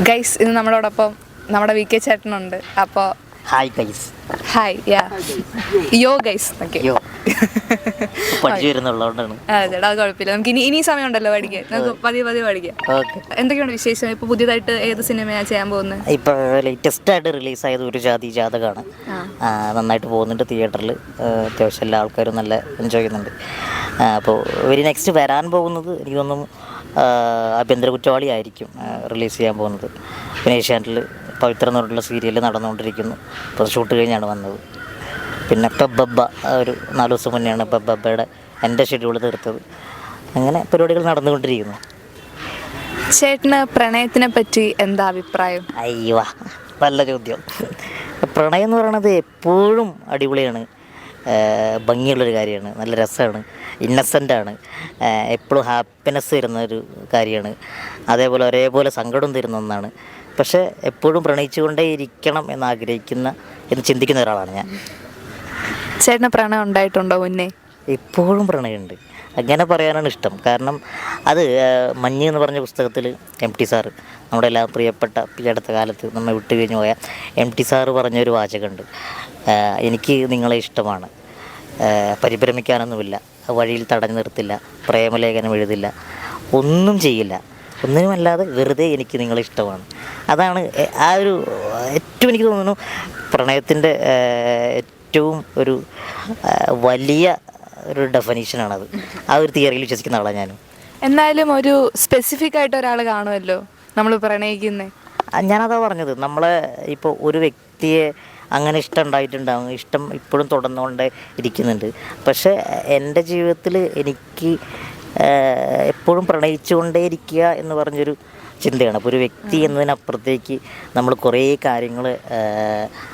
Guys ഇന്ന് നമ്മളോടൊപ്പം നമ്മുടെ വി കെ ചേട്ടനുണ്ട്. അപ്പോൾ ഹായ് ഗൈസ്. ഹായ് യാ യോ ഗൈസ് യോ പഠിച്ചു വരുന്നുള്ളതുകൊണ്ടാണ്. ചേട്ടാ അത് കുഴപ്പമില്ല, നമുക്ക് ഇനി സമയമുണ്ടല്ലോ പഠിക്കാൻ, നമുക്ക് പതിയെ പഠിക്കാം. എന്തൊക്കെയാണ് വിശേഷം? ഇപ്പോൾ പുതിയതായിട്ട് ഏത് സിനിമയാണ് ചെയ്യാൻ പോകുന്നത്? ഇപ്പോൾ ലേറ്റസ്റ്റ് ആയിട്ട് റിലീസായത് ഒരു ജാതി ജാതകമാണ്. നന്നായിട്ട് പോകുന്നുണ്ട് തിയേറ്ററിൽ. അത്യാവശ്യം എല്ലാ ആൾക്കാരും നല്ല എൻജോയ് ചെയ്യുന്നുണ്ട്. അപ്പോൾ ഇവർ നെക്സ്റ്റ് വരാൻ പോകുന്നത് എനിക്ക് തോന്നുന്നു ആഭ്യന്തര കുറ്റവാളി ആയിരിക്കും റിലീസ് ചെയ്യാൻ പോകുന്നത്. പിന്നെ ഏഷ്യാനെറ്റിൽ പവിത്ര എന്ന് പറഞ്ഞിട്ടുള്ള സീരിയൽ നടന്നുകൊണ്ടിരിക്കുന്നു. അപ്പോൾ ഷൂട്ട് കഴിഞ്ഞാണ് വന്നത്. പിന്നെ ബബ്ബ ഒരു 4 ദിവസം മുന്നെയാണ് ബബ്ബയുടെ എൻ്റെ ഷെഡ്യൂൾ തീർത്തത്. അങ്ങനെ പരിപാടികൾ നടന്നുകൊണ്ടിരിക്കുന്നു. ചേട്ടന് പ്രണയത്തിനെ പറ്റി എന്താ അഭിപ്രായം? അയ്യോ നല്ല ചോദ്യം. പ്രണയം എന്ന് പറയുന്നത് എപ്പോഴും അടിപൊളിയാണ്, ഭംഗിയുള്ളൊരു കാര്യമാണ്, നല്ല രസമാണ്, ഇന്നസെൻ്റാണ്, എപ്പോഴും ഹാപ്പിനെസ് തരുന്നൊരു കാര്യമാണ്. അതേപോലെ ഒരേപോലെ സങ്കടം തരുന്ന ഒന്നാണ്. പക്ഷേ എപ്പോഴും പ്രണയിച്ചു കൊണ്ടേ ഇരിക്കണം എന്ന് ചിന്തിക്കുന്ന ഒരാളാണ് ഞാൻ. ചേട്ടന് പ്രണയം ഉണ്ടായിട്ടുണ്ടോ മുന്നേ? എപ്പോഴും പ്രണയമുണ്ട്, അങ്ങനെ പറയാനാണ് ഇഷ്ടം. കാരണം അത് മഞ്ഞ് എന്ന് പറഞ്ഞ പുസ്തകത്തിൽ MT സാറ്, നമ്മുടെ എല്ലാം പ്രിയപ്പെട്ട ഈ അടുത്ത കാലത്ത് നമ്മെ വിട്ടു കഴിഞ്ഞു പോയ MT സാറ് പറഞ്ഞൊരു വാചകമുണ്ട്, എനിക്ക് നിങ്ങളെ ഇഷ്ടമാണ്, പരിഭ്രമിക്കാനൊന്നുമില്ല, വഴിയിൽ തടഞ്ഞു നിർത്തില്ല, പ്രേമലേഖനം എഴുതില്ല, ഒന്നും ചെയ്യില്ല, ഒന്നിനുമല്ലാതെ വെറുതെ എനിക്ക് നിങ്ങളെ ഇഷ്ടമാണ്. അതാണ് ആ ഒരു ഏറ്റവും എനിക്ക് തോന്നുന്നു പ്രണയത്തിൻ്റെ ഏറ്റവും ഒരു വലിയ ഒരു ഡെഫിനീഷനാണത്. ആ ഒരു തിയറിയിൽ വിശ്വസിക്കുന്ന ആളാണ് ഞാനും. എന്നാലും ഒരു സ്പെസിഫിക് ആയിട്ട് ഒരാൾ കാണുമല്ലോ നമ്മൾ പ്രണയിക്കുന്നത്. ഞാനതാ പറഞ്ഞത്, നമ്മളെ ഇപ്പോൾ ഒരു വ്യക്തിയെ അങ്ങനെ ഇഷ്ടം ഉണ്ടായിട്ടുണ്ടാകും, ഇഷ്ടം ഇപ്പോഴും തുടർന്നുകൊണ്ട് ഇരിക്കുന്നുണ്ട്. പക്ഷേ എൻ്റെ ജീവിതത്തിൽ എനിക്ക് എപ്പോഴും പ്രണയിച്ചുകൊണ്ടേ ഇരിക്കുക എന്ന് പറഞ്ഞൊരു ചിന്തയാണ്. അപ്പോൾ ഒരു വ്യക്തി എന്നതിനപ്പുറത്തേക്ക് നമ്മൾ കുറേ കാര്യങ്ങൾ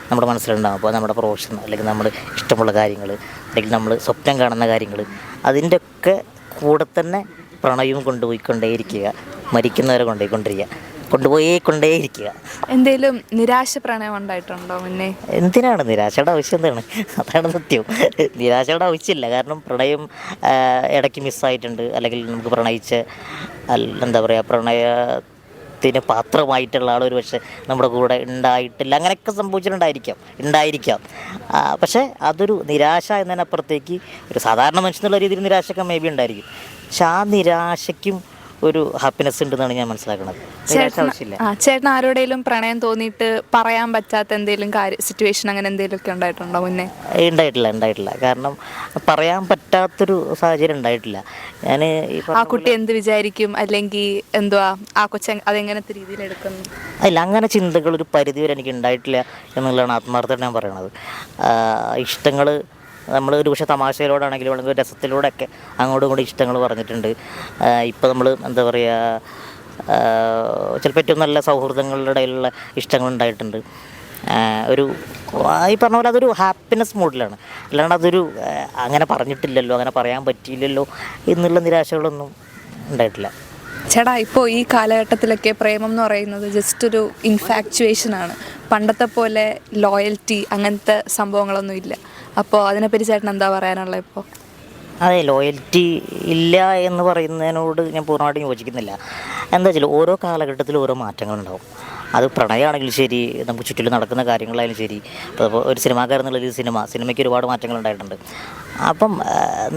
നമ്മുടെ മനസ്സിലുണ്ടാകും. അപ്പോൾ നമ്മുടെ പ്രൊഫഷൻ, അല്ലെങ്കിൽ നമ്മൾ ഇഷ്ടമുള്ള കാര്യങ്ങൾ, അല്ലെങ്കിൽ നമ്മൾ സ്വപ്നം കാണുന്ന കാര്യങ്ങൾ, അതിൻ്റെ ഒക്കെ കൂടെ തന്നെ പ്രണയവും കൊണ്ടുപോയിക്കൊണ്ടേയിരിക്കുക, മരിക്കുന്നവരെ കൊണ്ടുപോയിക്കൊണ്ടേയിരിക്കുക. എന്തെങ്കിലും നിരാശ പ്രണയം ഉണ്ടായിട്ടുണ്ടോ മുന്നേ? എന്തിനാണ് നിരാശയുടെ ആവശ്യം? എന്താണ്? അതാണ് സത്യം. നിരാശയുടെ ആവശ്യമില്ല. കാരണം പ്രണയം ഇടയ്ക്ക് മിസ്സായിട്ടുണ്ട്, അല്ലെങ്കിൽ നമുക്ക് പ്രണയിച്ച പ്രണയത്തിന് പാത്രമായിട്ടുള്ള ആളൊരു പക്ഷേ നമ്മുടെ കൂടെ ഉണ്ടായിട്ടില്ല, അങ്ങനെയൊക്കെ ഉണ്ടായിരിക്കാം. പക്ഷേ അതൊരു നിരാശ എന്നതിനപ്പുറത്തേക്ക് ഒരു സാധാരണ മനുഷ്യനുള്ള രീതിയിൽ നിരാശയൊക്കെ മേ ബി ഉണ്ടായിരിക്കും. പക്ഷെ ആ നിരാശയ്ക്കും ഒരു ഹാപ്പിനെസ് ഉണ്ടെന്നാണ് ഞാൻ മനസ്സിലാക്കുന്നത്. ചേട്ടൻ ആരോടെങ്കിലും പ്രണയം തോന്നിയിട്ട് പറയാൻ പറ്റാത്ത എന്തെങ്കിലും സിറ്റുവേഷൻ അങ്ങനെ എന്തെങ്കിലുമൊക്കെ ഉണ്ടായിട്ടുണ്ടോ മുന്നേ? ഉണ്ടായിട്ടില്ല. കാരണം പറയാൻ പറ്റാത്തൊരു സാഹചര്യം ഉണ്ടായിട്ടില്ല. ഞാൻ ആ കുട്ടി എന്ത് വിചാരിക്കും, അല്ലെങ്കിൽ എന്തുവാ ആ കൊച്ചൻ അതെങ്ങനത്തെ രീതിയിൽ എടുക്കുന്നു? അല്ല, അങ്ങനെ ചിന്തകൾ ഒരു പരിധിവരെ എനിക്ക് ഉണ്ടായിട്ടില്ല എന്നുള്ളതാണ് ആത്മാർത്ഥത ഞാൻ പറയണത്. ഇഷ്ടങ്ങൾ നമ്മൾ ഒരു പക്ഷേ തമാശയിലൂടെയാണെങ്കിലും അല്ലെങ്കിൽ രസത്തിലൂടെയൊക്കെ അങ്ങോട്ടും ഇങ്ങോട്ടും ഇഷ്ടങ്ങൾ പറഞ്ഞിട്ടുണ്ട്. ഇപ്പോൾ നമ്മൾ ചിലപ്പോൾ ഏറ്റവും നല്ല സൗഹൃദങ്ങളുടെ ഇടയിലുള്ള ഇഷ്ടങ്ങൾ ഉണ്ടായിട്ടുണ്ട്. ഒരു ഈ പറഞ്ഞ പോലെ അതൊരു ഹാപ്പിനെസ് മൂഡിലാണ്, അല്ലാണ്ട് അതൊരു അങ്ങനെ പറഞ്ഞിട്ടില്ലല്ലോ, അങ്ങനെ പറയാൻ പറ്റിയില്ലല്ലോ എന്നുള്ള നിരാശകളൊന്നും ഉണ്ടായിട്ടില്ല. ചേട്ടാ, ഇപ്പോൾ ഈ കാലഘട്ടത്തിലൊക്കെ പ്രേമം എന്ന് പറയുന്നത് ജസ്റ്റ് ഒരു ഇൻഫാക്ച്വേഷനാണ്. പണ്ടത്തെ പോലെ ലോയൽറ്റി അങ്ങനത്തെ സംഭവങ്ങളൊന്നും ഇല്ല. അപ്പോൾ അതിനെപ്പറ്റി ചേട്ടൻ എന്താ പറയാനുള്ളത്? ഇപ്പോൾ അതെ, ലോയൽറ്റി ഇല്ല എന്ന് പറയുന്നതിനോട് ഞാൻ പൂർണ്ണമായിട്ടും യോജിക്കുന്നില്ല. എന്താ വെച്ചാൽ ഓരോ കാലഘട്ടത്തിലും ഓരോ മാറ്റങ്ങളുണ്ടാവും. അത് പ്രണയമാണെങ്കിലും ശരി, നമുക്ക് ചുറ്റിലും നടക്കുന്ന കാര്യങ്ങളായാലും ശരി. ഇപ്പോൾ ഒരു സിനിമാക്കാരെന്നുള്ളൊരു സിനിമയ്ക്ക് ഒരുപാട് മാറ്റങ്ങളുണ്ടായിട്ടുണ്ട്. അപ്പം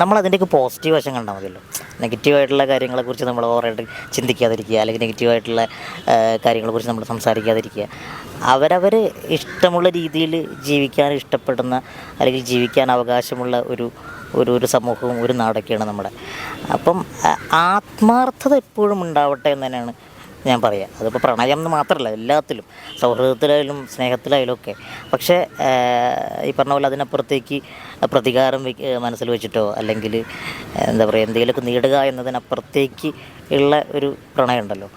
നമ്മളതിൻ്റെയൊക്കെ പോസിറ്റീവ് വശം കണ്ടാൽ മതിയല്ലോ. നെഗറ്റീവായിട്ടുള്ള കാര്യങ്ങളെക്കുറിച്ച് നമ്മൾ ഓവറായിട്ട് ചിന്തിക്കാതിരിക്കുക, അല്ലെങ്കിൽ നെഗറ്റീവായിട്ടുള്ള കാര്യങ്ങളെക്കുറിച്ച് നമ്മൾ സംസാരിക്കാതിരിക്കുക. അവരവർ ഇഷ്ടമുള്ള രീതിയിൽ ജീവിക്കാൻ ഇഷ്ടപ്പെടുന്ന, അല്ലെങ്കിൽ ജീവിക്കാൻ അവകാശമുള്ള ഒരു സമൂഹവും ഒരു നാടൊക്കെയാണ് നമ്മുടെ. അപ്പം ആത്മാർത്ഥത എപ്പോഴും ഉണ്ടാവട്ടെ എന്ന് തന്നെയാണ് ഞാൻ പറയാം. അതിപ്പോൾ പ്രണയം എന്ന് മാത്രമല്ല, എല്ലാത്തിലും, സൗഹൃദത്തിലായാലും സ്നേഹത്തിലായാലും ഒക്കെ. പക്ഷേ ഈ പറഞ്ഞ പോലെ അതിനപ്പുറത്തേക്ക് പ്രതികാരം മനസ്സിൽ വെച്ചിട്ടോ, അല്ലെങ്കിൽ എന്തെങ്കിലുമൊക്കെ നേടുക എന്നതിനപ്പുറത്തേക്ക് ഉള്ള ഒരു പ്രണയം ഉണ്ടല്ലോ,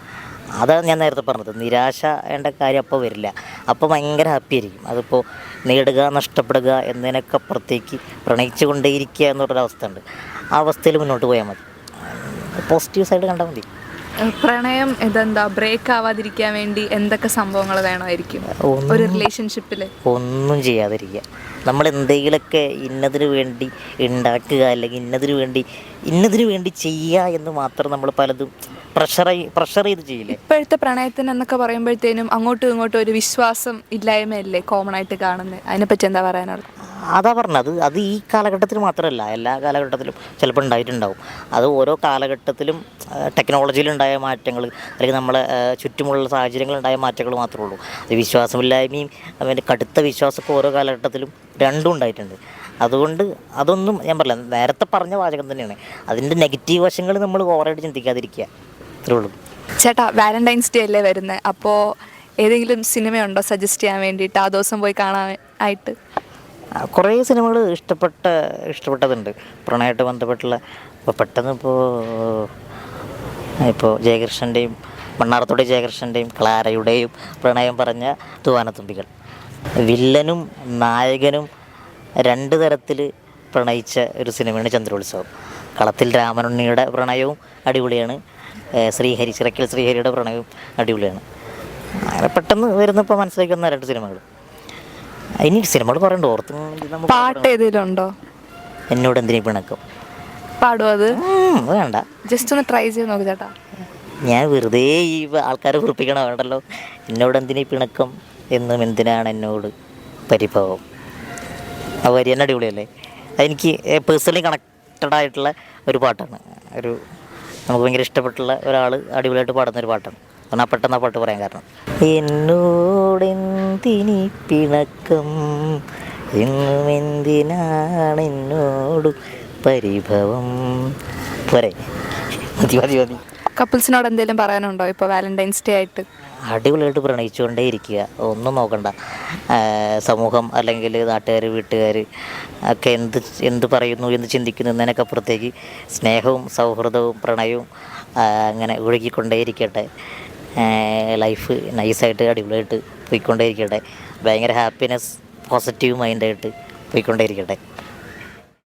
അതാണ് ഞാൻ നേരത്തെ പറഞ്ഞത്. നിരാശ വേണ്ട കാര്യം അപ്പോൾ വരില്ല, അപ്പോൾ ഭയങ്കര ഹാപ്പി ആയിരിക്കും. അതിപ്പോൾ നേടുക, നഷ്ടപ്പെടുക എന്നതിനൊക്കെ അപ്പുറത്തേക്ക് പ്രണയിച്ചു കൊണ്ടേയിരിക്കുക എന്നുള്ളൊരവസ്ഥ ഉണ്ട്. ആ അവസ്ഥയിൽ മുന്നോട്ട് പോയാൽ മതി, പോസിറ്റീവ് സൈഡ് കണ്ടാൽ മതി. പ്രണയം ബ്രേക്ക് ആവാതിരിക്കാൻ വേണ്ടി എന്തൊക്കെ സംഭവങ്ങൾ വേണമായിരിക്കും ഒരു റിലേഷൻഷിപ്പിൽ? ഒന്നും ചെയ്യാതിരിക്കുക, നമ്മൾ എന്തെങ്കിലുമൊക്കെ ഇന്നതിന് വേണ്ടി ഉണ്ടാക്കുക അല്ലെങ്കിൽ ഇന്നതിന് വേണ്ടി ചെയ്യുക എന്ന് മാത്രം നമ്മൾ പലതും പ്രഷർ ചെയ്ത് ചെയ്യില്ലേ. ഇപ്പോഴത്തെ പ്രണയത്തിന് എന്നൊക്കെ പറയുമ്പോഴത്തേനും അങ്ങോട്ടും ഇങ്ങോട്ടും ഒരു വിശ്വാസം ഇല്ലായ്മയല്ലേ കോമൺ ആയിട്ട് കാണുന്നത്. അതിനെപ്പറ്റി എന്താ പറയാനുള്ളത്? അതാ പറഞ്ഞത്, അത് ഈ കാലഘട്ടത്തിൽ മാത്രമല്ല, എല്ലാ കാലഘട്ടത്തിലും ചിലപ്പോൾ ഉണ്ടായിട്ടുണ്ടാവും. അത് ഓരോ കാലഘട്ടത്തിലും ടെക്നോളജിയിലുണ്ടായ മാറ്റങ്ങൾ അല്ലെങ്കിൽ നമ്മളെ ചുറ്റുമുള്ള സാഹചര്യങ്ങളുണ്ടായ മാറ്റങ്ങൾ മാത്രമേ ഉള്ളൂ. അത് വിശ്വാസമില്ലായ്മയും അതിൻ്റെ കടുത്ത വിശ്വാസമൊക്കെ ഓരോ കാലഘട്ടത്തിലും രണ്ടും ഉണ്ടായിട്ടുണ്ട്. അതുകൊണ്ട് അതൊന്നും ഞാൻ പറയില്ല, നേരത്തെ പറഞ്ഞ വാചകം തന്നെയാണ്. അതിൻ്റെ നെഗറ്റീവ് വശങ്ങൾ നമ്മൾ ഓവറായിട്ട് ചിന്തിക്കാതിരിക്കുക, അത്രേ ഉള്ളൂ. ചേട്ടാ, വാലന്റൈൻസ് ഡേ അല്ലേ വരുന്നത്, അപ്പോൾ ഏതെങ്കിലും സിനിമയുണ്ടോ സജസ്റ്റ് ചെയ്യാൻ വേണ്ടിയിട്ട് ആ ദിവസം പോയി കാണാൻ ആയിട്ട്? കുറേ സിനിമകൾ ഇഷ്ടപ്പെട്ടതുണ്ട് പ്രണയമായിട്ട് ബന്ധപ്പെട്ടുള്ള. ഇപ്പോൾ പെട്ടെന്ന് ഇപ്പോൾ ജയകൃഷ്ണൻ്റെയും മണ്ണാർത്തോടെ ജയകൃഷ്ണൻ്റെയും ക്ലാരയുടെയും പ്രണയം പറഞ്ഞ തൂവാനത്തുമ്പികൾ. വില്ലനും നായകനും രണ്ട് തരത്തിൽ പ്രണയിച്ച ഒരു സിനിമയാണ് ചന്ദ്രോത്സവം. കളത്തിൽ രാമനുണ്ണിയുടെ പ്രണയവും അടിപൊളിയാണ്, ചിറക്കൽ ശ്രീഹരിയുടെ പ്രണയവും അടിപൊളിയാണ്. അങ്ങനെ പെട്ടെന്ന് വരുന്നപ്പോൾ മനസ്സിലാക്കി വന്ന രണ്ട് സിനിമകൾ. ഇനി സിനിമകൾ പറയണ്ട, ഓർത്ത് പാട്ട് ഏതെങ്കിലും ഉണ്ടോ? എന്നോട് എന്തിനീ പിണക്കം. പാടുമോ അത്? വേണ്ട, ജസ്റ്റ് ഒന്ന് ട്രൈ ചെയ്ത് നോക്ക് ചേട്ടാ. ഞാൻ വെറുതെ ഈ ആൾക്കാരെ കുറിപ്പിക്കണം വേണ്ടല്ലോ. എന്നോട് എന്തിനീ പിണക്കം, എന്നും എന്തിനാണ് എന്നോട് പരിഭവം. ആ വരി തന്നെ അടിപൊളിയല്ലേ. അതെനിക്ക് പേഴ്സണലി കണക്റ്റഡ് ആയിട്ടുള്ള ഒരു പാട്ടാണ്. നമുക്ക് ഭയങ്കര ഇഷ്ടപ്പെട്ടുള്ള ഒരാൾ അടിപൊളിയായിട്ട് പാടുന്നൊരു പാട്ടാണ്. എന്നാൽ പെട്ടെന്ന് ആ പാട്ട് പറയാൻ കാരണം, എന്നോടെന്തിനി പിണക്കം, എന്നും എന്തിനാണ് എന്നോട് പരിഭവം. പോരെ, മതി. കപ്പിൾസിനോട് എന്തെങ്കിലും പറയാനുണ്ടോ ഇപ്പോൾ വാലന്റൈൻസ് ഡേ ആയിട്ട്? അടിപൊളിയായിട്ട് പ്രണയിച്ചുകൊണ്ടേ ഇരിക്കുക, ഒന്നും നോക്കണ്ട. സമൂഹം അല്ലെങ്കിൽ നാട്ടുകാർ വീട്ടുകാർ ഒക്കെ എന്ത് പറയുന്നു എന്ന് ചിന്തിക്കുന്നു എന്നതിനൊക്കെ അപ്പുറത്തേക്ക് സ്നേഹവും സൗഹൃദവും പ്രണയവും അങ്ങനെ ഒഴുകിക്കൊണ്ടേ ഇരിക്കട്ടെ. ലൈഫ് നൈസായിട്ട് അടിപൊളിയായിട്ട് പോയിക്കൊണ്ടേ ഇരിക്കട്ടെ. ഭയങ്കര ഹാപ്പിനെസ്, പോസിറ്റീവ് മൈൻഡായിട്ട് പോയിക്കൊണ്ടേ ഇരിക്കട്ടെ.